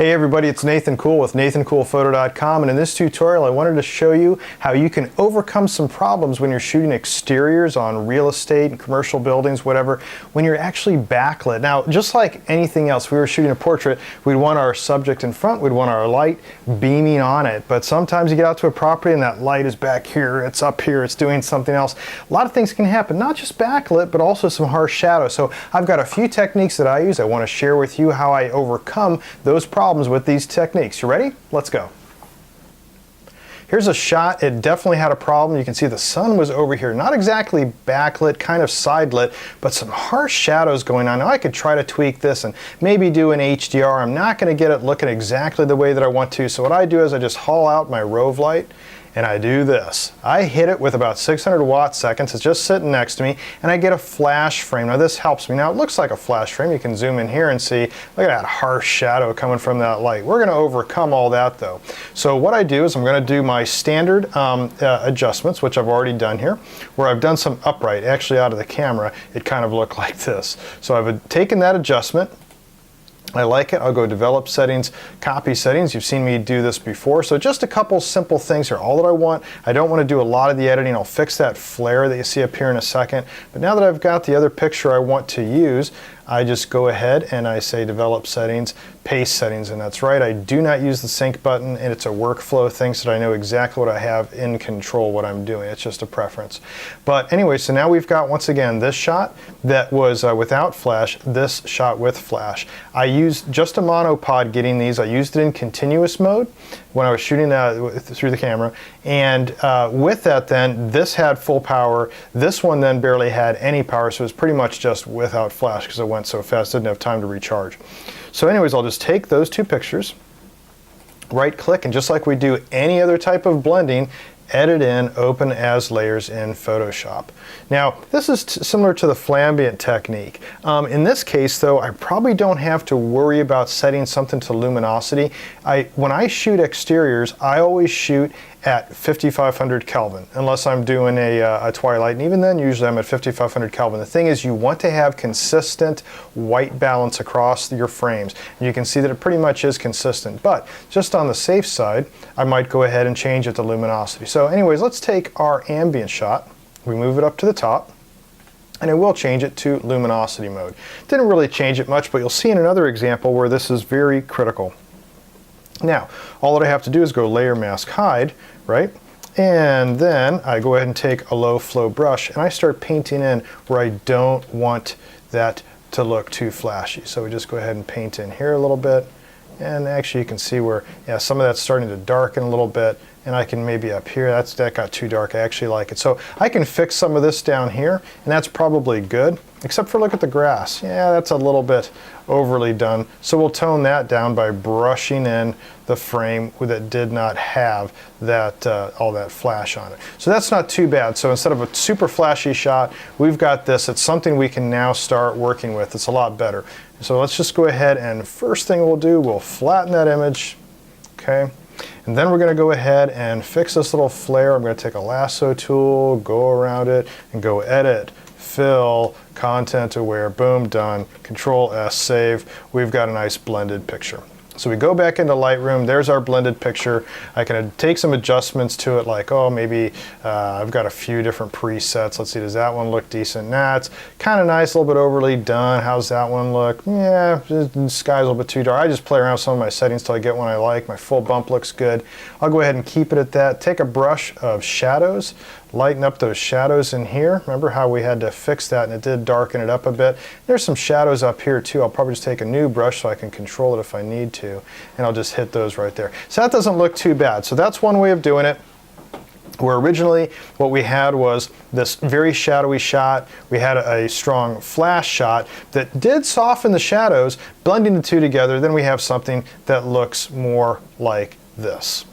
Hey everybody, it's Nathan Cool with nathancoolphoto.com, and in this tutorial I wanted to show you how you can overcome some problems when you're shooting exteriors on real estate and commercial buildings, whatever, when you're actually backlit. Now, just like anything else, if we were shooting a portrait, we'd want our subject in front, we'd want our light beaming on it, but sometimes you get out to a property and that light is back here, it's up here, it's doing something else. A lot of things can happen, not just backlit, but also some harsh shadow. So I've got a few techniques that I use. I want to share with you how I overcome those problems with these techniques. You ready? Let's go. Here's a shot. It definitely had a problem. You can see the sun was over here, not exactly backlit, kind of side lit, but some harsh shadows going on. Now I could try to tweak this and maybe do an HDR. I'm not going to get it looking exactly the way that I want to. So what I do is I just haul out my Rove light and I do this. I hit it with about 600 watt seconds. It's just sitting next to me, and I get a flash frame. Now this helps me. Now it looks like a flash frame. You can zoom in here and see, look at that harsh shadow coming from that light. We're gonna overcome all that though. So what I do is I'm gonna do my standard adjustments, which I've already done here, where I've done some upright. Actually out of the camera, it kind of looked like this. So I've taken that adjustment, I like it. I'll go develop settings, copy settings. You've seen me do this before. So just a couple simple things here. All that I want, I don't want to do a lot of the editing. I'll fix that flare that you see up here in a second. But now that I've got the other picture I want to use, I just go ahead and I say develop settings, paste settings, and that's right. I do not use the sync button, and it's a workflow thing so that I know exactly what I have in control, what I'm doing. It's just a preference. But anyway, so now we've got, once again, this shot that was without flash, this shot with flash. I used just a monopod getting these. I used it in continuous mode when I was shooting through the camera, and with that then, this had full power. This one then barely had any power, so it was pretty much just without flash because it went so fast, didn't have time to recharge. So anyways, I'll just take those two pictures, right click, and just like we do any other type of blending, edit in, open as layers in Photoshop. Now, this is similar to the flambient technique. In this case, though, I probably don't have to worry about setting something to luminosity. When I shoot exteriors, I always shoot at 5500 Kelvin, unless I'm doing a twilight, and even then, usually I'm at 5500 Kelvin. The thing is, you want to have consistent white balance across your frames. And you can see that it pretty much is consistent, but just on the safe side, I might go ahead and change it to luminosity. So anyways, let's take our ambient shot. We move it up to the top, and I will change it to luminosity mode. Didn't really change it much, but you'll see in another example where this is very critical. Now, all that I have to do is go layer, mask, hide, right? And then I go ahead and take a low flow brush and I start painting in where I don't want that to look too flashy. So we just go ahead and paint in here a little bit. And actually you can see where, yeah, some of that's starting to darken a little bit, and I can maybe up here, that got too dark. I actually like it. So I can fix some of this down here, and that's probably good, except for look at the grass. Yeah, that's a little bit overly done. So we'll tone that down by brushing in the frame that did not have that all that flash on it. So that's not too bad. So instead of a super flashy shot, we've got this. It's something we can now start working with. It's a lot better. So let's just go ahead, and first thing we'll do, we'll flatten that image, okay? And then we're going to go ahead and fix this little flare. I'm going to take a lasso tool, go around it, and go edit, fill, content aware, boom, done. Control S, save. We've got a nice blended picture. So we go back into Lightroom, there's our blended picture. I can take some adjustments to it, like, oh, maybe I've got a few different presets. Let's see, does that one look decent? Nah, it's kind of nice, a little bit overly done. How's that one look? Yeah, the sky's a little bit too dark. I just play around with some of my settings till I get one I like. My full bump looks good. I'll go ahead and keep it at that. Take a brush of shadows, lighten up those shadows in here. Remember how we had to fix that and it did darken it up a bit. There's some shadows up here too. I'll probably just take a new brush so I can control it if I need to, and I'll just hit those right there. So that doesn't look too bad. So that's one way of doing it. Where originally what we had was this very shadowy shot. We had a strong flash shot that did soften the shadows, blending the two together. Then we have something that looks more like this.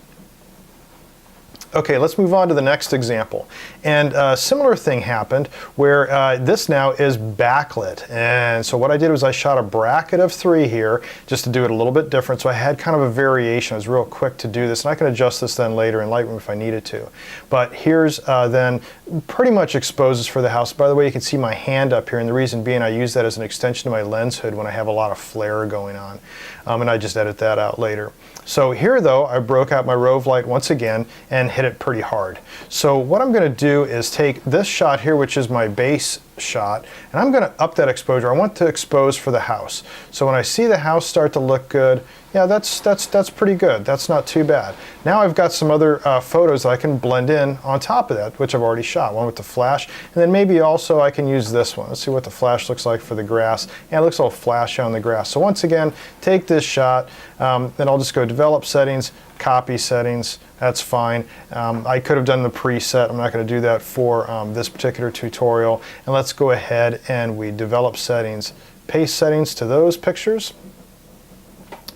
Okay, let's move on to the next example. And a similar thing happened where this now is backlit. And so what I did was I shot a bracket of 3 here just to do it a little bit different. So I had kind of a variation. I was real quick to do this. And I can adjust this then later in Lightroom if I needed to. But here's then pretty much exposes for the house. By the way, you can see my hand up here. And the reason being I use that as an extension to my lens hood when I have a lot of flare going on. And I just edit that out later. So here though, I broke out my Rove light once again and hit it pretty hard. So what I'm going to do is take this shot here, which is my base shot, and I'm going to up that exposure. I want to expose for the house. So when I see the house start to look good, yeah, that's pretty good. That's not too bad. Now I've got some other photos that I can blend in on top of that, which I've already shot. One with the flash, and then maybe also I can use this one. Let's see what the flash looks like for the grass. Yeah, it looks a little flashy on the grass. So once again, take this shot, then I'll just go develop settings, copy settings. That's fine. I could have done the preset. I'm not going to do that for this particular tutorial. And let's go ahead and we develop settings, paste settings to those pictures.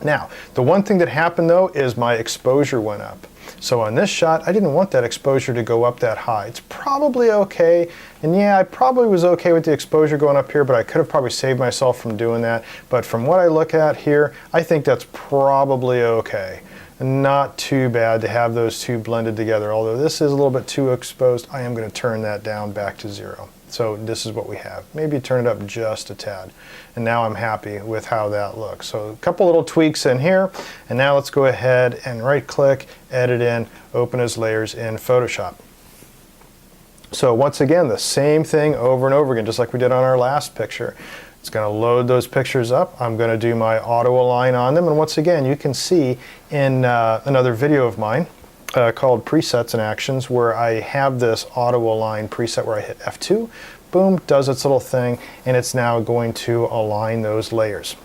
Now, the one thing that happened though is my exposure went up. So on this shot, I didn't want that exposure to go up that high. It's probably okay, and yeah, I probably was okay with the exposure going up here, but I could have probably saved myself from doing that. But from what I look at here, I think that's probably okay. Not too bad to have those two blended together. Although this is a little bit too exposed, I am going to turn that down back to 0. So this is what we have. Maybe turn it up just a tad. And now I'm happy with how that looks. So a couple little tweaks in here. And now let's go ahead and right click, edit in, open as layers in Photoshop. So once again, the same thing over and over again, just like we did on our last picture. It's going to load those pictures up. I'm going to do my auto align on them. And once again, you can see in another video of mine called Presets and Actions where I have this auto align preset where I hit F2, boom, does its little thing, and it's now going to align those layers.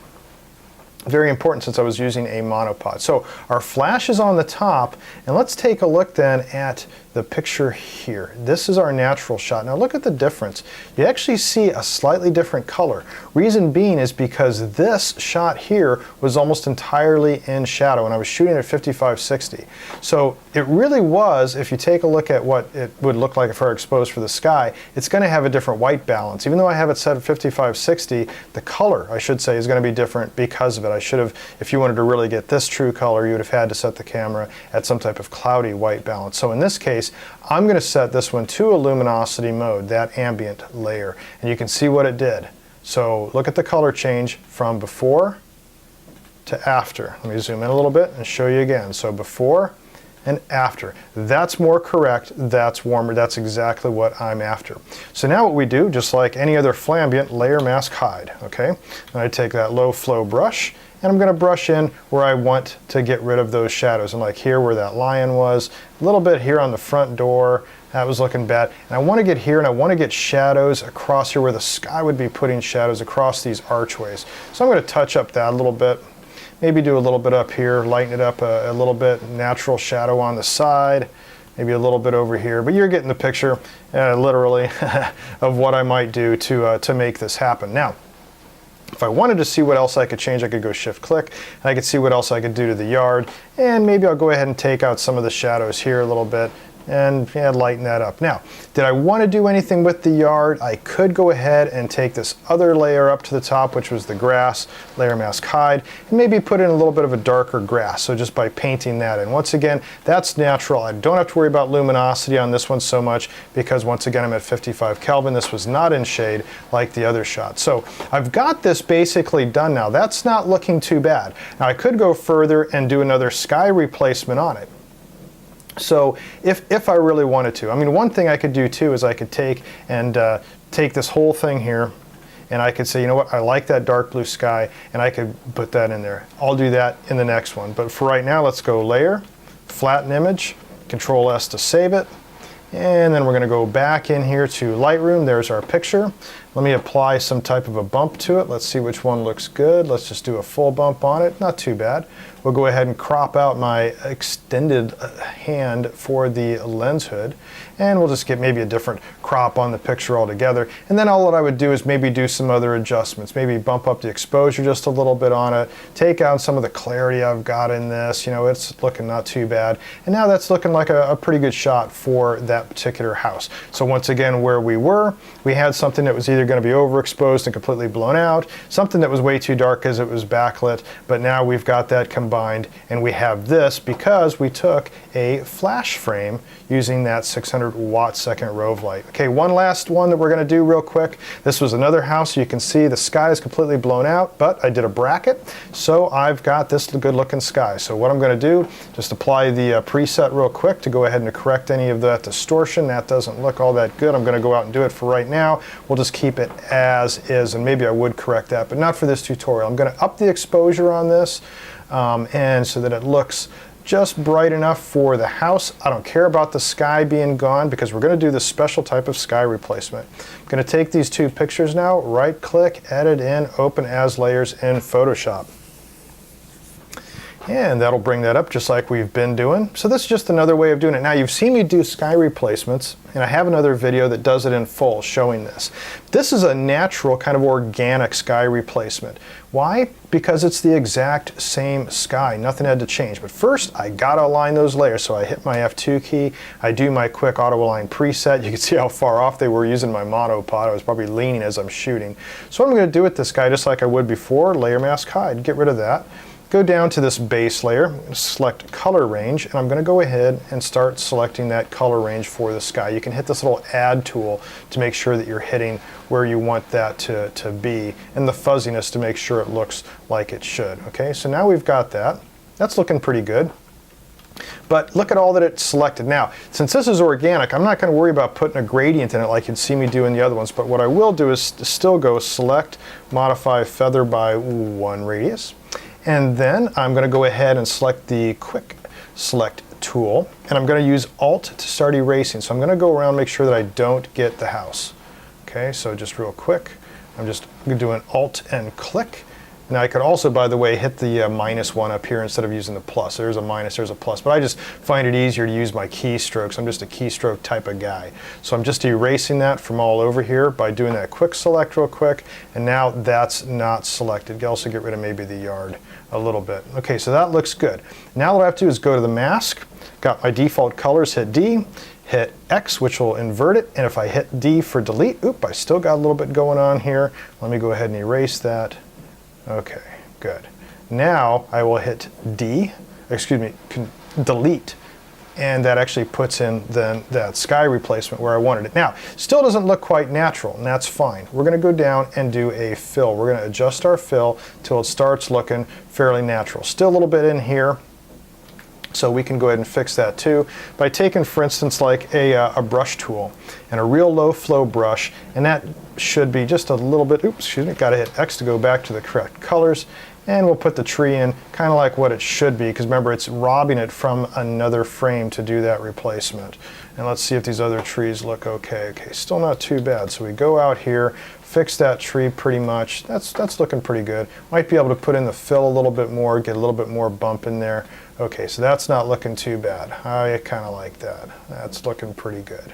Very important since I was using a monopod. So our flash is on the top, and let's take a look then at the picture here. This is our natural shot. Now look at the difference. You actually see a slightly different color. Reason being is because this shot here was almost entirely in shadow, and I was shooting at 55-60. So it really was, if you take a look at what it would look like if I were exposed for the sky, it's going to have a different white balance. Even though I have it set at 55-60, the color, I should say, is going to be different because of it. I should have, if you wanted to really get this true color, you would have had to set the camera at some type of cloudy white balance. So in this case, I'm going to set this one to a luminosity mode, that ambient layer, and you can see what it did. So look at the color change from before to after. Let me zoom in a little bit and show you again. So before and after. That's more correct, that's warmer, that's exactly what I'm after. So now what we do, just like any other flambient, layer mask hide, okay? And I take that low flow brush, and I'm going to brush in where I want to get rid of those shadows. And like here where that lion was, a little bit here on the front door, that was looking bad. And I want to get here, and I want to get shadows across here where the sky would be putting shadows across these archways. So I'm going to touch up that a little bit. Maybe do a little bit up here, lighten it up a little bit, natural shadow on the side, maybe a little bit over here. But you're getting the picture, literally, of what I might do to make this happen. Now, if I wanted to see what else I could change, I could go shift-click, and I could see what else I could do to the yard. And maybe I'll go ahead and take out some of the shadows here a little bit and lighten that up. Now, did I want to do anything with the yard? I could go ahead and take this other layer up to the top, which was the grass, layer mask hide, and maybe put in a little bit of a darker grass, so just by painting that in. Once again, that's natural. I don't have to worry about luminosity on this one so much because once again, I'm at 55 Kelvin. This was not in shade like the other shot. So I've got this basically done now. That's not looking too bad. Now I could go further and do another sky replacement on it. So if I really wanted to, I mean, one thing I could do too is I could take this whole thing here, and I could say, you know what, I like that dark blue sky, and I could put that in there. I'll do that in the next one. But for right now, let's go layer, flatten image, Control S to save it. And then we're going to go back in here to Lightroom. There's our picture. Let me apply some type of a bump to it. Let's see which one looks good. Let's just do a full bump on it. Not too bad. We'll go ahead and crop out my extended hand for the lens hood, and we'll just get maybe a different crop on the picture altogether. And then all that I would do is maybe do some other adjustments. Maybe bump up the exposure just a little bit on it, take out some of the clarity I've got in this. You know, it's looking not too bad. And now that's looking like a pretty good shot for that particular house. So once again, where we were, we had something that was either going to be overexposed and completely blown out, something that was way too dark because it was backlit, but now we've got that combined, and we have this because we took a flash frame using that 600 watt second Rove light. Okay, one last one that we're going to do real quick. This was another house. You can see the sky is completely blown out, but I did a bracket, so I've got this good looking sky. So what I'm going to do, just apply the preset real quick to go ahead and correct any of that distortion. That doesn't look all that good. I'm going to go out and do it for right now. We'll just keep it as is, and maybe I would correct that, but not for this tutorial. I'm going to up the exposure on this, and so that it looks just bright enough for the house. I don't care about the sky being gone because we're going to do this special type of sky replacement. I'm going to take these two pictures now, right click, edit in, open as layers in Photoshop. And that'll bring that up just like we've been doing. So this is just another way of doing it. Now you've seen me do sky replacements, and I have another video that does it in full showing this. This is a natural kind of organic sky replacement. Why? Because it's the exact same sky. Nothing had to change. But first, I gotta align those layers. So I hit my F2 key, I do my quick auto align preset. You can see how far off they were using my monopod. I was probably leaning as I'm shooting. So what I'm gonna do with this guy, just like I would before, layer mask hide, get rid of that. Go down to this base layer, select color range, and I'm going to go ahead and start selecting that color range for the sky. You can hit this little add tool to make sure that you're hitting where you want that to be, and the fuzziness to make sure it looks like it should. Okay, so now we've got that. That's looking pretty good. But look at all that it's selected. Now, since this is organic, I'm not going to worry about putting a gradient in it like you'd see me do in the other ones, but what I will do is still go select, modify feather by 1 radius. And then I'm going to go ahead and select the quick select tool, and I'm going to use Alt to start erasing. So I'm going to go around and make sure that I don't get the house. Okay, so just real quick, I'm just doing Alt and click. Now I could also, by the way, hit the -1 up here instead of using the plus. There's a minus, there's a plus, but I just find it easier to use my keystrokes. I'm just a keystroke type of guy. So I'm just erasing that from all over here by doing that quick select real quick, and now that's not selected. You can also get rid of maybe the yard a little bit. Okay, so that looks good. Now what I have to do is go to the mask, got my default colors, hit D, hit X, which will invert it, and if I hit D for delete, oop, I still got a little bit going on here. Let me go ahead and erase that. Okay, good. Now I will hit delete, and that actually puts in then that sky replacement where I wanted it. Now, still doesn't look quite natural, and that's fine. We're going to go down and do a fill. We're going to adjust our fill till it starts looking fairly natural. Still a little bit in here, so we can go ahead and fix that too by taking, for instance, like a brush tool and a real low flow brush, and that should be just a little bit, oops, excuse me, got to hit X to go back to the correct colors, and we'll put the tree in kind of like what it should be, because remember, it's robbing it from another frame to do that replacement. And let's see if these other trees look okay. Okay, still not too bad. So we go out here, fix that tree pretty much. That's looking pretty good. Might be able to put in the fill a little bit more, get a little bit more bump in there. Okay, so that's not looking too bad. I kind of like that. That's looking pretty good.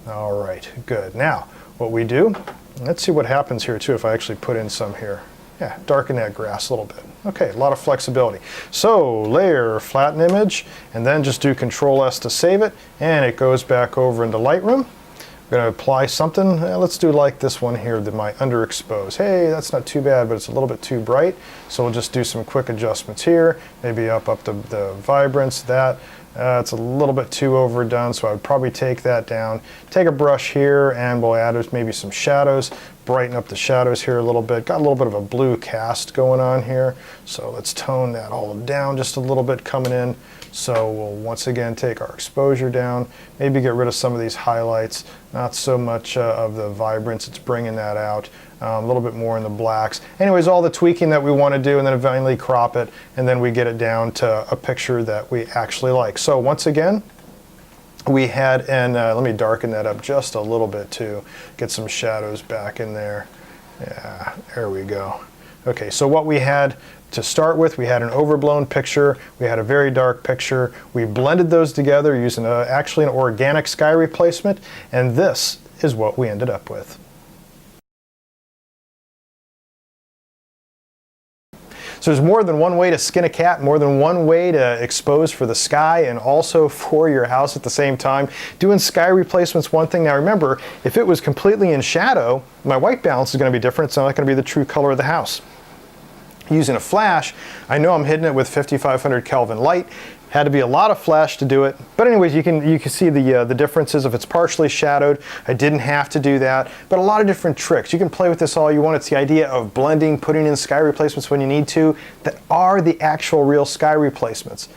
All right, good. Now, what we do, let's see what happens here too if I actually put in some here. Yeah, darken that grass a little bit. Okay, a lot of flexibility. So, layer, flatten image, and then just do Control S to save it, and it goes back over into Lightroom. I'm going to apply something. Let's do like this one here, my underexpose. Hey, that's not too bad, but it's a little bit too bright. So we'll just do some quick adjustments here. Maybe up the vibrance, that. It's a little bit too overdone, so I would probably take that down. Take a brush here, and we'll add maybe some shadows. Brighten up the shadows here a little bit. Got a little bit of a blue cast going on here. So let's tone that all down just a little bit coming in. So we'll once again take our exposure down, maybe get rid of some of these highlights, not so much of the vibrance, it's bringing that out, a little bit more in the blacks. Anyways, all the tweaking that we want to do, and then eventually crop it, and then we get it down to a picture that we actually like. So once again, we had, and let me darken that up just a little bit too, get some shadows back in there. Yeah, there we go. Okay, so what we had to start with, we had an overblown picture, we had a very dark picture. We blended those together using actually an organic sky replacement, and this is what we ended up with. So there's more than one way to skin a cat, more than one way to expose for the sky and also for your house at the same time. Doing sky replacement's one thing. Now remember, if it was completely in shadow, my white balance is going to be different. It's not going to be the true color of the house. Using a flash, I know I'm hitting it with 5500 Kelvin light. Had to be a lot of flash to do it. But anyways, you can see the differences. If it's partially shadowed, I didn't have to do that. But a lot of different tricks. You can play with this all you want. It's the idea of blending, putting in sky replacements when you need to, that are the actual real sky replacements.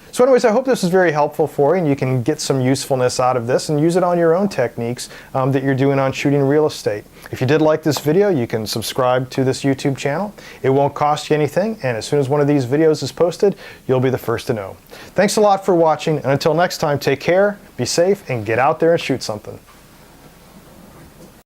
So anyways, I hope this is very helpful for you and you can get some usefulness out of this and use it on your own techniques that you're doing on shooting real estate. If you did like this video, you can subscribe to this YouTube channel. It won't cost you anything, and as soon as one of these videos is posted, you'll be the first to know. Thanks a lot for watching, and until next time, take care, be safe, and get out there and shoot something.